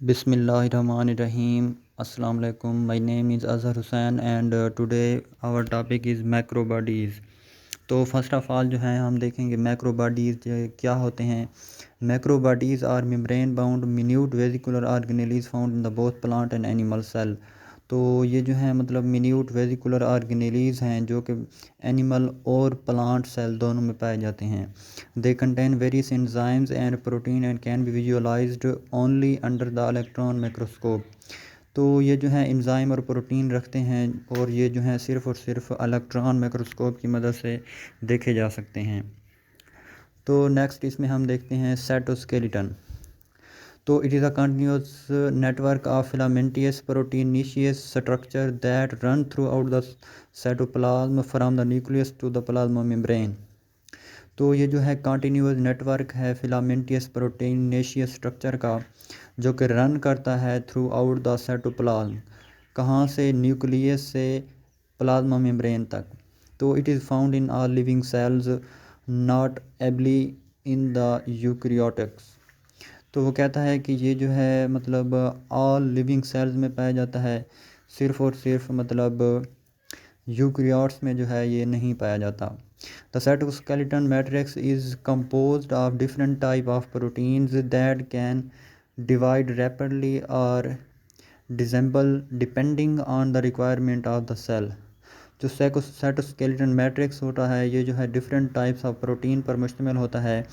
Bismillahirrahmanirrahim. Assalamu alaikum. My name is Azhar Hussain and today our topic is macro bodies. तो first of all जो है हम देखेंगे macro bodies क्या होते हैं। Macro bodies are membrane bound minute vesicular organelles found in the both plant and animal cell. तो ये जो है मतलब मिन्यूट वेजिकुलर ऑर्गेनेलीज हैं जो कि एनिमल और प्लांट सेल दोनों में पाए जाते हैं। They contain various enzymes and protein and can be visualised only under the electron microscope. तो ये जो है एंजाइम और प्रोटीन रखते हैं और ये जो है सिर्फ़ और सिर्फ इलेक्ट्रॉन माइक्रोस्कोप की मदद से देखे जा सकते हैं। तो नेक्स्ट इसमें हम देखते हैं साइटोस्केलेटन। तो it is a continuous network of filamentous proteinaceous structure that run throughout the cytoplasm from the nucleus to the plasma membrane. तो ये जो है कंटिन्यूस नेटवर्क है फिलामेंटियस प्रोटीनेशियस स्ट्रक्चर का जो कि रन करता है थ्रू आउट द साइटोप्लाज्म, कहाँ से, न्यूक्लियस से प्लाज्मा मेम्ब्रेन तक। तो it is found in all living cells not ably in the eukaryotics. तो वो कहता है कि ये जो है मतलब ऑल लिविंग सेल्स में पाया जाता है, सिर्फ़ और सिर्फ मतलब यूकैरियोट्स में जो है ये नहीं पाया जाता। The cytoskeleton matrix is composed of different type of proteins that can divide rapidly or disassemble depending on the requirement of the cell। जो साइटोस्केलेटन मैट्रिक्स होता है ये जो है डिफरेंट टाइप्स ऑफ प्रोटीन पर मुश्तमिल होता है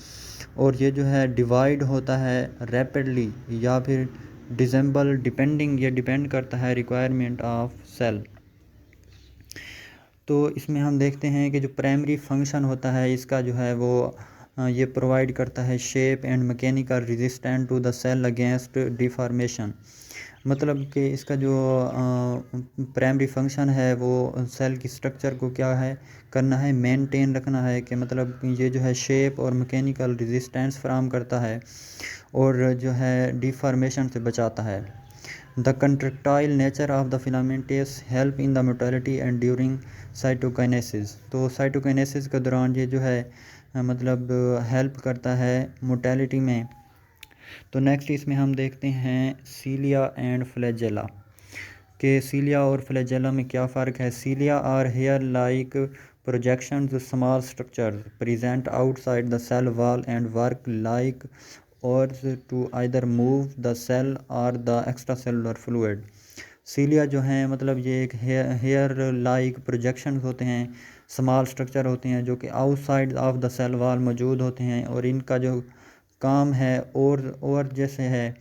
और ये जो है डिवाइड होता है रैपिडली या फिर डिसेंबल डिपेंडिंग, ये डिपेंड करता है रिक्वायरमेंट ऑफ सेल। तो इसमें हम देखते हैं कि जो प्राइमरी फंक्शन होता है इसका जो है वो ये प्रोवाइड करता है shape and mechanical resistant to the cell against deformation. मतलब कि इसका जो प्राइमरी फंक्शन है वो सेल की स्ट्रक्चर को क्या है करना है, मेंटेन रखना है कि मतलब ये जो है शेप और मैकेनिकल रेजिस्टेंस फराहम करता है और जो है डिफॉर्मेशन से बचाता है। The contractile nature of the filamentous help in the motility and during cytokinesis. तो साइटोकाइनेसिस के दौरान ये जो है मतलब हेल्प करता है मोटिलिटी में। तो नेक्स्ट इसमें हम देखते हैं सीलिया एंड फ्लैजेला के सीलिया और फ्लैजेला में क्या फ़र्क है। Cilia are hair like projections small structure present outside the cell wall and work like और to either move the cell और the extra cellular fluid. Cilia जो हैं मतलब ये एक हेयर लाइक प्रोजेक्शन होते हैं, स्मॉल स्ट्रक्चर होते हैं जो कि outside of the cell wall मौजूद होते हैं और इनका जो काम है और जैसे है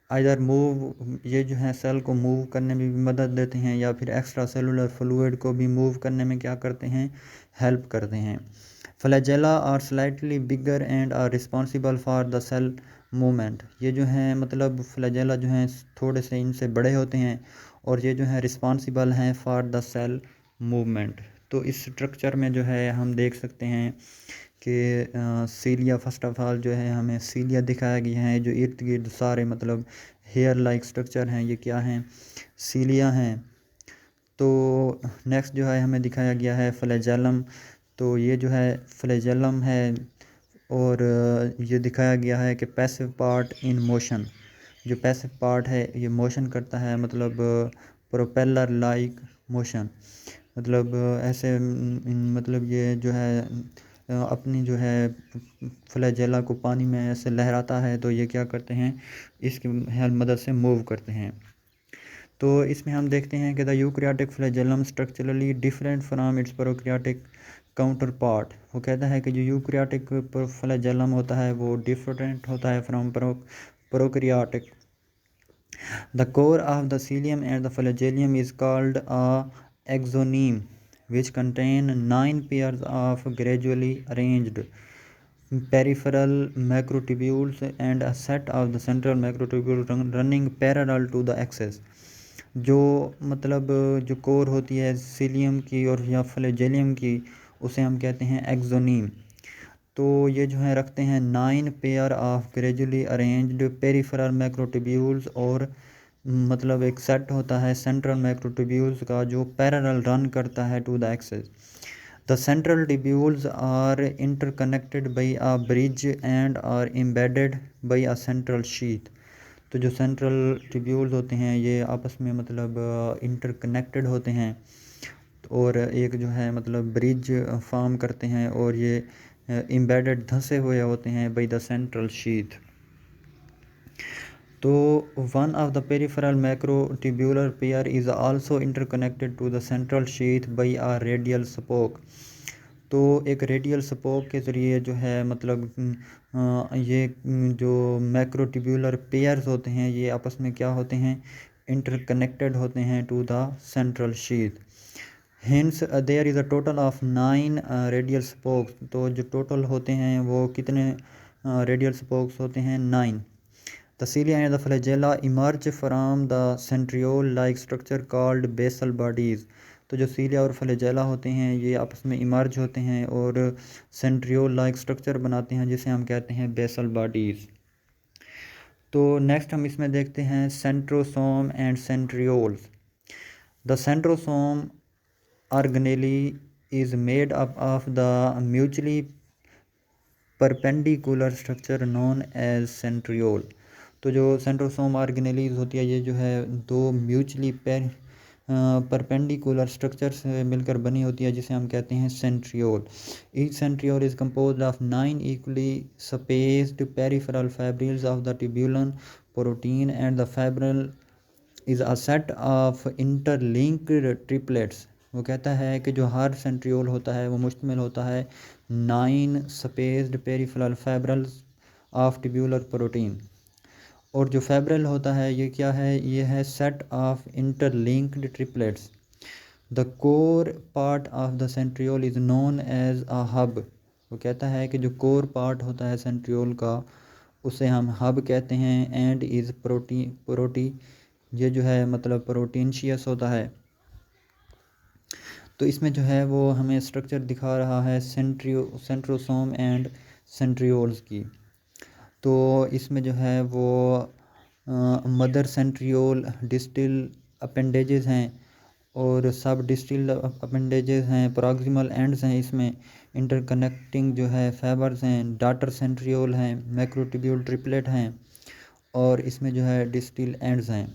आइदर मूव, ये जो है सेल को मूव करने में भी मदद देते हैं या फिर एक्स्ट्रा सेलुलर फ्लूइड को भी मूव करने में क्या करते हैं, हेल्प करते हैं। Flagella are slightly bigger and are responsible for the cell movement. ये जो हैं मतलब फ्लैजेला जो हैं थोड़े से इनसे बड़े होते हैं और ये जो है रिस्पॉन्सिबल हैं फॉर द सेल मूवमेंट। तो इस स्ट्रक्चर में जो है हम देख सकते हैं कि सीलिया फर्स्ट ऑफ ऑल जो है हमें सीलिया दिखाया गया है, जो इर्द गिर्द सारे मतलब हेयर लाइक स्ट्रक्चर हैं ये क्या हैं, सीलिया हैं। तो नेक्स्ट जो है हमें दिखाया गया है फ्लैजेलम। तो ये जो है फ्लैजेलम है और ये दिखाया गया है कि पैसिव पार्ट इन मोशन, जो पैसिव पार्ट है ये मोशन करता है मतलब प्रोपेलर लाइक मोशन, मतलब ऐसे मतलब ये जो है अपनी जो है फ्लैजेला को पानी में ऐसे लहराता है तो ये क्या करते हैं, इसकी मदद से मूव करते हैं। तो इसमें हम देखते हैं कि the eukaryotic flagellum structurally different from its prokaryotic counter part. वो कहता है कि जो यूकैरियोटिक फ्लैजेलम होता है वो डिफरेंट होता है from prokaryotic. The core of the cilium and the flagellum is called a axoneme which contain 9 pairs of gradually arranged peripheral macrotubules and a set of the central macrotubule running parallel to the axis। जो मतलब जो core होती है cilium की और या फ्लैजेलियम की उसे हम कहते हैं एक्सोनीम। तो ये जो है रखते हैं 9 pair of gradually arranged peripheral macrotubules और मतलब एक सेट होता है सेंट्रल मैक्रोट्यूब्यूल्स का जो पैरेलल रन करता है to the axis. The central tubules are interconnected by a bridge and are embedded by a central sheath. तो जो सेंट्रल ट्यूब्यूल्स होते हैं ये आपस में मतलब इंटरकनेक्टेड होते हैं और एक जो है मतलब ब्रिज फॉर्म करते हैं और ये एम्बेडेड धंसे हुए होते हैं बाय द सेंट्रल शीथ। तो one of the peripheral macrotubular pair is also interconnected to the central sheath by a radial spoke. तो एक रेडियल स्पोक के ज़रिए जो है मतलब ये जो मैक्रोट्यूब्यूलर पेयर्स होते हैं ये आपस में क्या होते हैं, इंटरकनेक्टेड होते हैं to the central sheath. Hence there is a total of 9 radial spokes. तो जो टोटल होते हैं वो कितने रेडियल स्पोक्स होते हैं, 9। The cilia and the flagella emerge from the centriole-like structure called basal bodies। तो जो सीलिया और फ्लैजेला होते हैं ये आपस में इमर्ज होते हैं और सेंट्रियोल लाइक स्ट्रक्चर बनाते हैं जिसे हम कहते हैं बेसल बॉडीज़। तो नेक्स्ट हम इसमें देखते हैं centrosome and centrioles. The centrosome organelle is made up of the mutually perpendicular structure known as centriole. तो जो सेंट्रोसोम ऑर्गेनेलीज होती है ये जो है दो म्यूचुअली परपेंडिकुलर स्ट्रक्चर से मिलकर बनी होती है जिसे हम कहते हैं centriole. Each centriole is composed of 9 equally spaced peripheral fibrils of the tubulin protein and the fibril is a set of interlinked triplets. वो कहता है कि जो हर सेंट्रियोल होता है वो मुश्तमिल होता है 9 spaced peripheral fibrils of tubular protein. और जो फाइब्रिल होता है ये क्या है, ये है set of interlinked triplets. The core part of the centriole is known as a hub. वो कहता है कि जो कोर पार्ट होता है सेंट्रियोल का उसे हम हब कहते हैं। एंड इज़ प्रोटी ये जो है मतलब प्रोटीनशियस होता है। तो इसमें जो है वो हमें स्ट्रक्चर दिखा रहा है सेंट्रोसोम एंड सेंट्रियोल्स की। तो इसमें जो है वो मदर सेंट्रियोल डिस्टिल अपेंडेजेस हैं और सब डिस्टिल अपेंडेजेस हैं, प्रॉक्सिमल एंड्स हैं, इसमें इंटरकनेक्टिंग जो है फाइबर्स हैं, डॉटर सेंट्रियोल हैं, मैक्रोट्यूब्यूल ट्रिपलेट हैं और इसमें जो है डिस्टिल एंड्स हैं।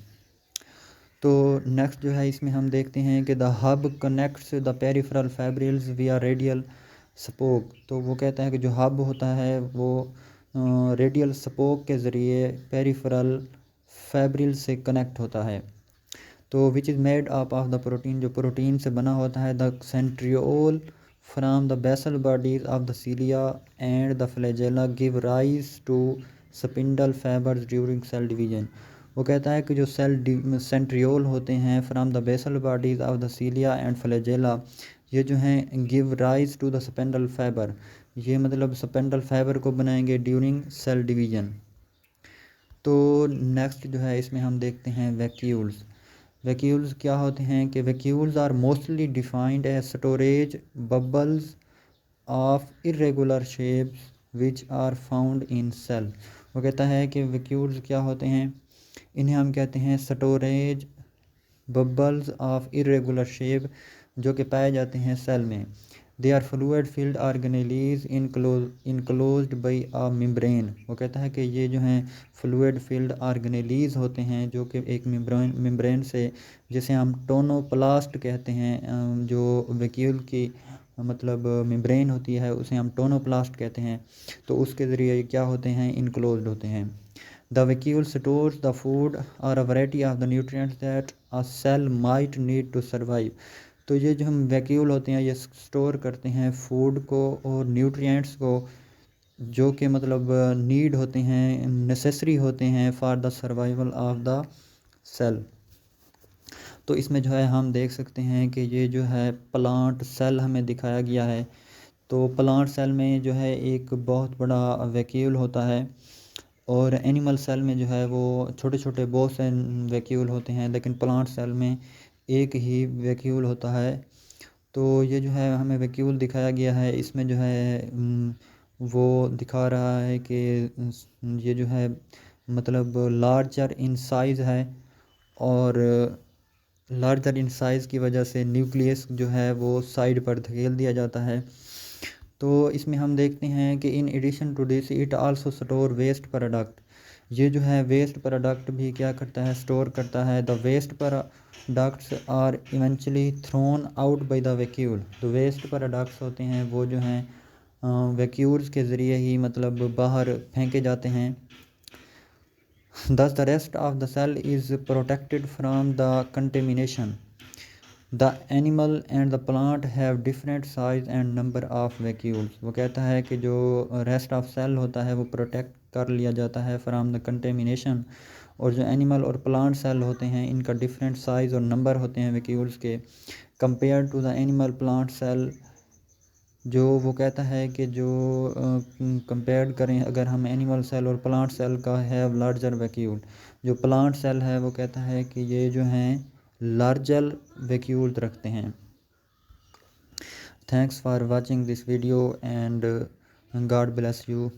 तो नेक्स्ट जो है इसमें हम देखते हैं कि the hub connects the peripheral fibrils विया रेडियल स्पोक। तो वो कहता है कि जो हब होता है वो रेडियल स्पोक के ज़रिए पेरिफेरल फाइब्रिल से कनेक्ट होता है। तो which is made up of the protein, जो प्रोटीन से बना होता है। The centriole from the basal bodies of the cilia and the flagella give rise to spindle fibres during cell division. वो कहता है कि जो सेंट्रियोल होते हैं from the basal bodies of the cilia and flagella ये जो हैं give rise to the spindle fibre, ये मतलब स्पेंडल फाइबर को बनाएंगे ड्यूरिंग सेल डिवीजन। तो नेक्स्ट जो है इसमें हम देखते हैं वैक्यूल्स। वैक्यूल्स क्या होते हैं कि vacuoles are mostly defined as storage bubbles of irregular shapes which are found in cell. वो कहता है कि वैक्यूल्स क्या होते हैं, इन्हें हम कहते हैं storage bubbles of irregular shape जो कि पाए जाते हैं सेल में। They are fluid filled organelles enclosed by a membrane. वो कहता है कि ये जो हैं फ्लूइड फील्ड ऑर्गेनेलीज होते हैं जो कि एक मेम्ब्रेन से, जिसे हम टोनोप्लास्ट कहते हैं, जो वैक्यूल की मतलब मेम्ब्रेन होती है उसे हम टोनोप्लास्ट कहते हैं। तो उसके ज़रिए क्या होते हैं, इनक्लोज्ड होते हैं। The vacuole stores the food और a variety of the nutrients that a cell might need to survive. तो ये जो हम वैक्यूल होते हैं ये स्टोर करते हैं फूड को और न्यूट्रिएंट्स को जो कि मतलब नीड होते हैं, नेसेसरी होते हैं for the survival of the cell. तो इसमें जो है हम देख सकते हैं कि ये जो है प्लांट सेल हमें दिखाया गया है। तो प्लांट सेल में जो है एक बहुत बड़ा वैक्यूल होता है और एनिमल सेल में जो है वो छोटे छोटे बहुत से वैक्यूल होते हैं, लेकिन प्लांट सेल में एक ही वैक्यूल होता है। तो ये जो है हमें वैक्यूल दिखाया गया है, इसमें जो है वो दिखा रहा है कि ये जो है मतलब लार्जर इन साइज़ है और लार्जर इन साइज़ की वजह से न्यूक्लियस जो है वो साइड पर धकेल दिया जाता है। तो इसमें हम देखते हैं कि in addition to this it also store waste product. ये जो है वेस्ट प्रोडक्ट भी क्या करता है, स्टोर करता है। The waste products are eventually thrown out by the vacuole. तो वेस्ट प्रोडक्ट्स होते हैं वो जो हैं वैक्यूल्स के ज़रिए ही मतलब बाहर फेंके जाते हैं। Thus the rest of the cell is protected from the contamination. The animal and the plant have different size and number of vacuoles। वो कहता है कि जो रेस्ट ऑफ सेल होता है वो प्रोटेक्ट कर लिया जाता है फ्राम द कंटेमिनेशन, और जो एनिमल और प्लांट सेल होते हैं इनका डिफरेंट साइज़ और नंबर होते हैं वैक्यूल्स के, compare to the animal plant cell. जो वो कहता है कि जो कंपेयर करें अगर हम एनिमल सेल और प्लांट सेल का है लार्जर वैक्यूल। जो प्लांट सेल है वो कहता है कि ये जो हैं लार्जर वैक्यूल रखते हैं। Thanks for watching this video and God bless you.